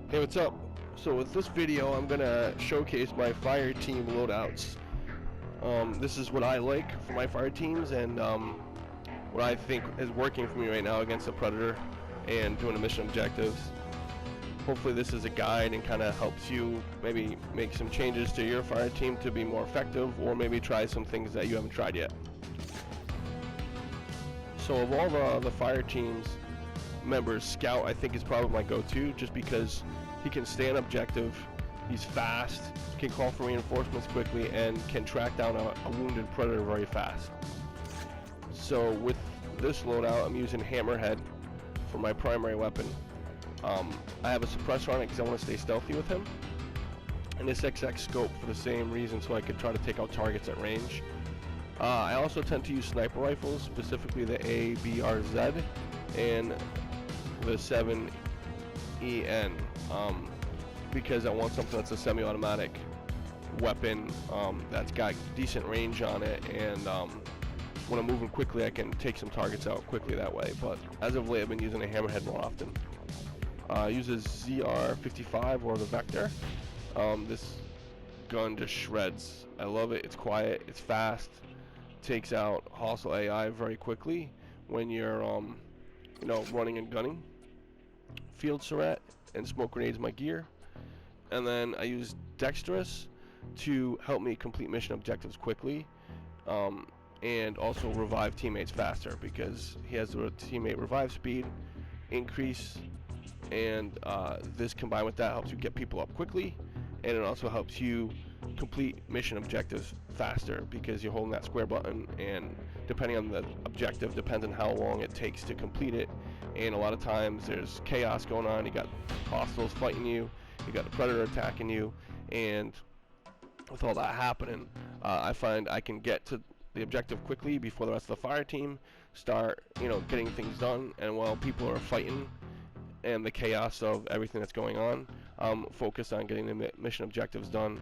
Hey, what's up? So with this video, I'm gonna showcase my fire team loadouts. This is what I like for my fire teams, and what I think is working for me right now against the Predator and doing the mission objectives. Hopefully this is a guide and kind of helps you maybe make some changes to your fire team to be more effective, or maybe try some things that you haven't tried yet. So of all the fire teams members, Scout I think is probably my go-to, just because he can stay on objective, he's fast, can call for reinforcements quickly, and can track down a wounded Predator very fast. So with this loadout, I'm using Hammerhead for my primary weapon. I have a suppressor on it because I want to stay stealthy with him, and this XX scope for the same reason, so I could try to take out targets at range. I also tend to use sniper rifles, specifically the ABRZ and the 7EN, because I want something that's a semi-automatic weapon that's got decent range on it, and when I'm moving quickly I can take some targets out quickly that way. But as of late I've been using a Hammerhead more often. Uses ZR55 or the Vector. This gun just shreds. I love it. It's quiet, it's fast, takes out hostile AI very quickly when you're running and gunning. Field Surret and smoke grenades my gear, and then I use Dexterous to help me complete mission objectives quickly, and also revive teammates faster, because he has the teammate revive speed increase, and this combined with that helps you get people up quickly, and it also helps you complete mission objectives faster because you're holding that square button, and depending on the objective depends on how long it takes to complete it. And a lot of times there's chaos going on, you got hostiles fighting you, you got the Predator attacking you, and with all that happening, I find I can get to the objective quickly before the rest of the fire team start getting things done. And while people are fighting and the chaos of everything that's going on, focus on getting the mission objectives done,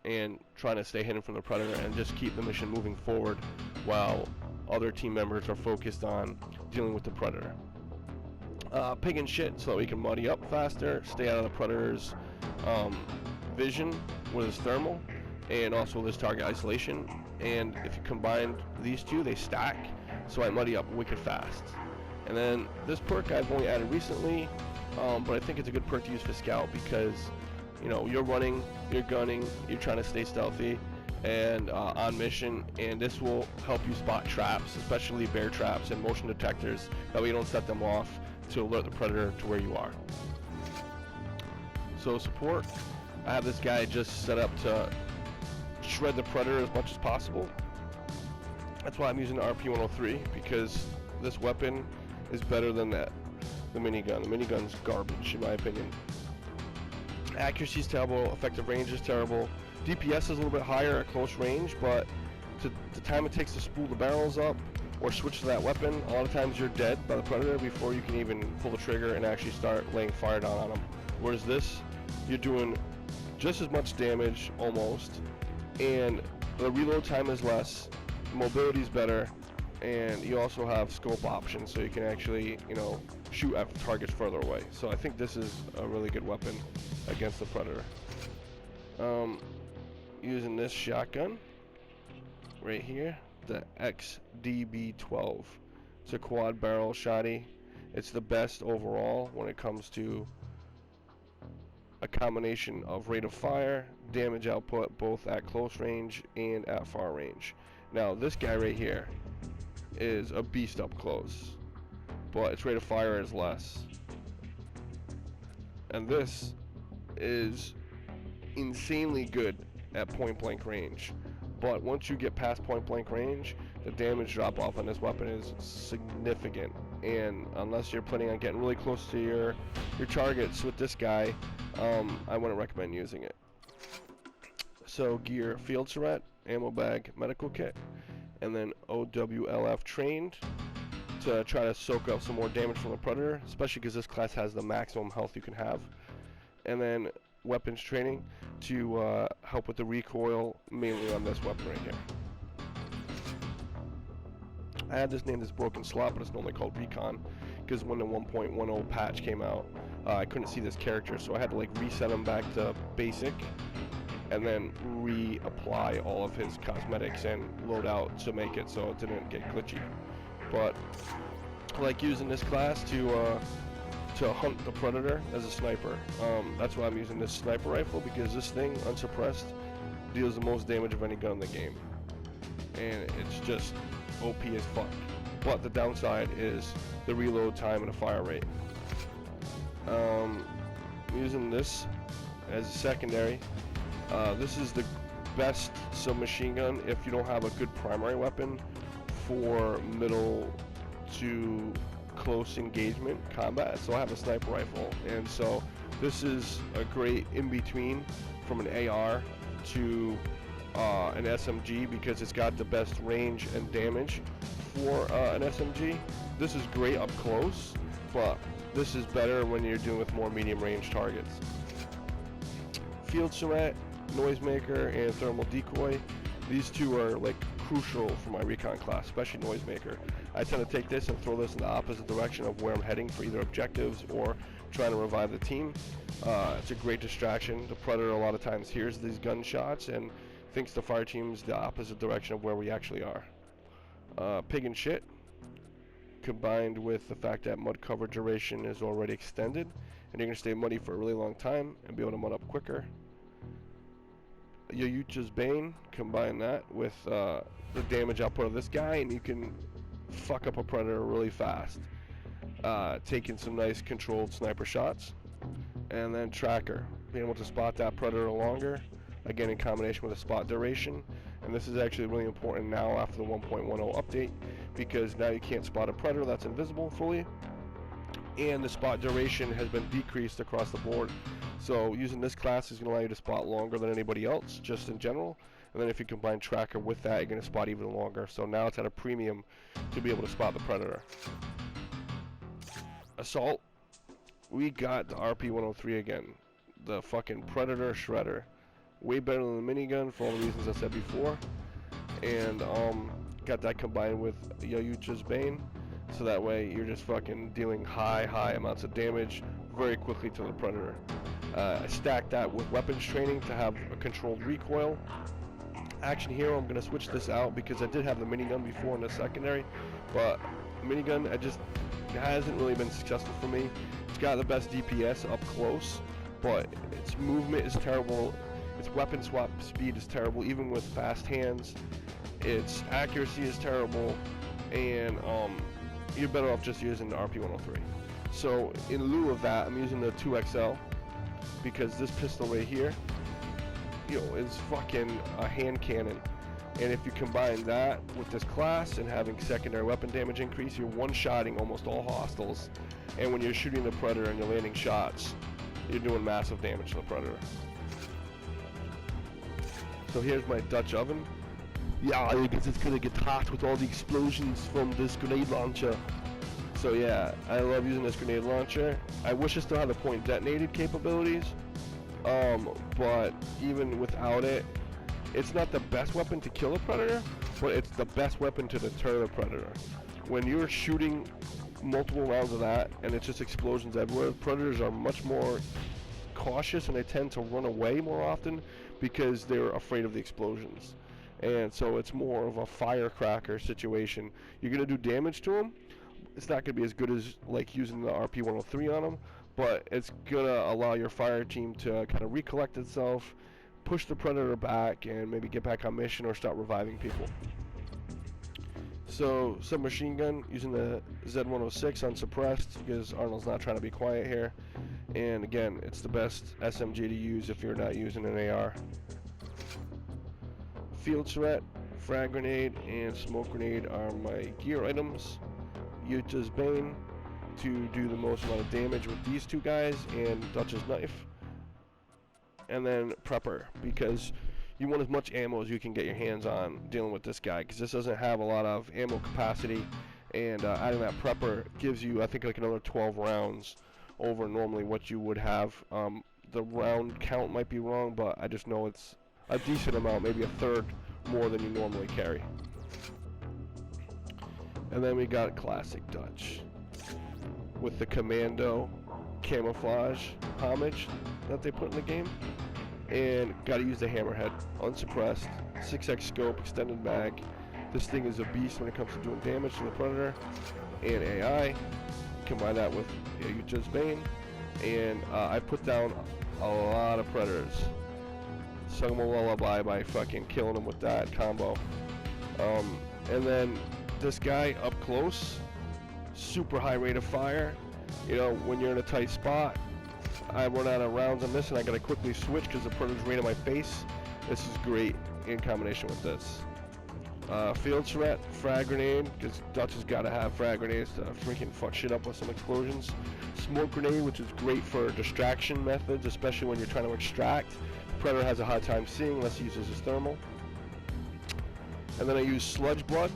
and trying to stay hidden from the Predator and just keep the mission moving forward while other team members are focused on dealing with the Predator. Pig and shit, so that we can muddy up faster, stay out of the Predator's vision with his thermal, and also with his target isolation. And if you combine these two, they stack, so I muddy up wicked fast. And then this perk I've only added recently, but I think it's a good perk to use for Scout, because you're running, you're gunning, you're trying to stay stealthy and on mission, and this will help you spot traps, especially bear traps and motion detectors, that way you don't set them off to alert the Predator to where you are. So support, I have this guy just set up to shred the Predator as much as possible. That's why I'm using the RP103, because this weapon is better than the minigun. The minigun's garbage in my opinion. Accuracy is terrible, effective range is terrible. DPS is a little bit higher at close range, but the time it takes to spool the barrels up or switch to that weapon, a lot of times you're dead by the Predator before you can even pull the trigger and actually start laying fire down on them. Whereas this, you're doing just as much damage almost, and the reload time is less, mobility is better, and you also have scope options, so you can actually shoot at targets further away. So I think this is a really good weapon against the Predator. Using this shotgun right here, the XDB-12. It's a quad barrel shotty. It's the best overall when it comes to a combination of rate of fire, damage output, both at close range and at far range. Now this guy right here is a beast up close, but its rate of fire is less. And this is insanely good at point blank range, but once you get past point blank range, the damage drop off on this weapon is significant, and unless you're planning on getting really close to your targets with this guy, I wouldn't recommend using it. So gear, Field Surret, ammo bag, medical kit, and then OWLF trained to try to soak up some more damage from the Predator, especially because this class has the maximum health you can have. And then weapons training to help with the recoil, mainly on this weapon right here. I had this named as Broken Slot, but it's normally called Recon, because when the 1.10 patch came out, I couldn't see this character, so I had to like reset him back to basic and then reapply all of his cosmetics and loadout to make it so it didn't get glitchy. But I like using this class to hunt the predator as a sniper. That's why I'm using this sniper rifle, because this thing, unsuppressed, deals the most damage of any gun in the game. And it's just OP as fuck. But the downside is the reload time and the fire rate. I'm using this as a secondary. This is the best submachine gun if you don't have a good primary weapon for middle to close engagement combat. So I have a sniper rifle, and so this is a great in-between from an AR to an SMG, because it's got the best range and damage for an SMG. This is great up close, but this is better when you're dealing with more medium range targets. Field Charrette, Noisemaker, and Thermal Decoy. These two are like crucial for my recon class, especially Noisemaker. I tend to take this and throw this in the opposite direction of where I'm heading for either objectives or trying to revive the team. It's a great distraction. The Predator a lot of times hears these gunshots and thinks the fire team's the opposite direction of where we actually are. Pig and Shit, combined with the fact that mud cover duration is already extended, and you're going to stay muddy for a really long time and be able to mud up quicker. Yayucha's Bane, combine that with the damage output of this guy, and you can fuck up a predator really fast, taking some nice controlled sniper shots. And then Tracker, being able to spot that predator longer, again in combination with a spot duration. And this is actually really important now after the 1.10 update, because now you can't spot a predator that's invisible fully, and the spot duration has been decreased across the board. So using this class is going to allow you to spot longer than anybody else, just in general. And then if you combine Tracker with that, you're going to spot even longer. So now it's at a premium to be able to spot the predator. Assault, we got the RP-103 again, the fucking Predator Shredder. Way better than the minigun for all the reasons I said before. And got that combined with Yayucha's Bane, so that way you're just fucking dealing high amounts of damage very quickly to the predator. I stacked that with weapons training to have a controlled recoil. Action Hero, I'm going to switch this out because I did have the minigun before in the secondary, but minigun it hasn't really been successful for me. It's got the best DPS up close, but its movement is terrible, its weapon swap speed is terrible even with fast hands, its accuracy is terrible, and you're better off just using the RP-103. So in lieu of that, I'm using the 2XL, because this pistol right here, is fucking a hand cannon. And if you combine that with this class and having secondary weapon damage increase, you're one-shotting almost all hostiles. And when you're shooting the predator and you're landing shots, you're doing massive damage to the predator. So here's my Dutch oven. Yeah, I guess it's gonna get hot with all the explosions from this grenade launcher. So yeah, I love using this grenade launcher. I wish it still had the point detonated capabilities, but even without it, it's not the best weapon to kill a predator, but it's the best weapon to deter the predator. When you're shooting multiple rounds of that and it's just explosions everywhere, predators are much more cautious and they tend to run away more often because they're afraid of the explosions. And so it's more of a firecracker situation. You're going to do damage to them. It's not going to be as good as like using the RP-103 on them, but it's going to allow your fire team to kind of recollect itself, push the predator back, and maybe get back on mission or start reviving people. So Submachine Gun, using the Z106 unsuppressed because Arnold's not trying to be quiet here. And again, it's the best SMG to use if you're not using an AR. Field Charrette, Frag Grenade, and Smoke Grenade are my gear items. Yuta's Bane to do the most amount of damage with these two guys, and Dutch's Knife. And then Prepper, because you want as much ammo as you can get your hands on dealing with this guy, because this doesn't have a lot of ammo capacity, and adding that Prepper gives you, I think, like another 12 rounds over normally what you would have. The round count might be wrong, but I just know it's a decent amount, maybe a third more than you normally carry. And then we got Classic Dutch. with the commando camouflage homage that they put in the game. And gotta use the hammerhead, unsuppressed, 6x scope, extended mag. This thing is a beast when it comes to doing damage to the predator and AI. Combine that with Yuja's Bane, and I put down a lot of predators. Sung them a lullaby by fucking killing them with that combo. And then this guy up close, super high rate of fire. You know, when you're in a tight spot, I run out of rounds on this and I gotta quickly switch because the predator's right in my face. This is great in combination with this. Field threat, frag grenade, because Dutch has gotta have frag grenades to freaking fuck shit up with some explosions. Smoke grenade, which is great for distraction methods, especially when you're trying to extract. The predator has a hard time seeing unless he uses his thermal. And then I use sludge blood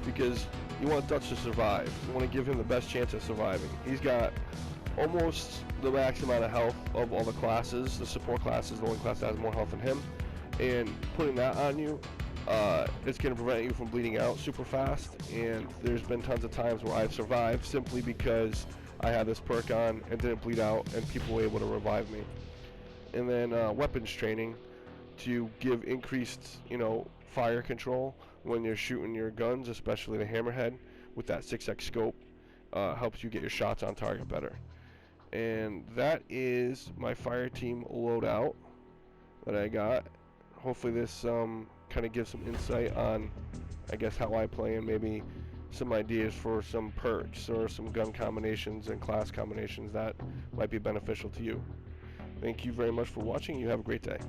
because you want Dutch to survive. You want to give him the best chance of surviving. He's got almost the max amount of health of all the classes. The support class is the only class that has more health than him. And putting that on you, it's going to prevent you from bleeding out super fast. And there's been tons of times where I've survived simply because I had this perk on and didn't bleed out and people were able to revive me. And then weapons training to give increased, fire control when you're shooting your guns, especially the hammerhead with that 6x scope. Helps you get your shots on target better. And that is my fire team loadout that I got. Hopefully this kind of gives some insight on, I guess, how I play and maybe some ideas for some perks or some gun combinations and class combinations that might be beneficial to you. Thank you very much for watching. You have a great day.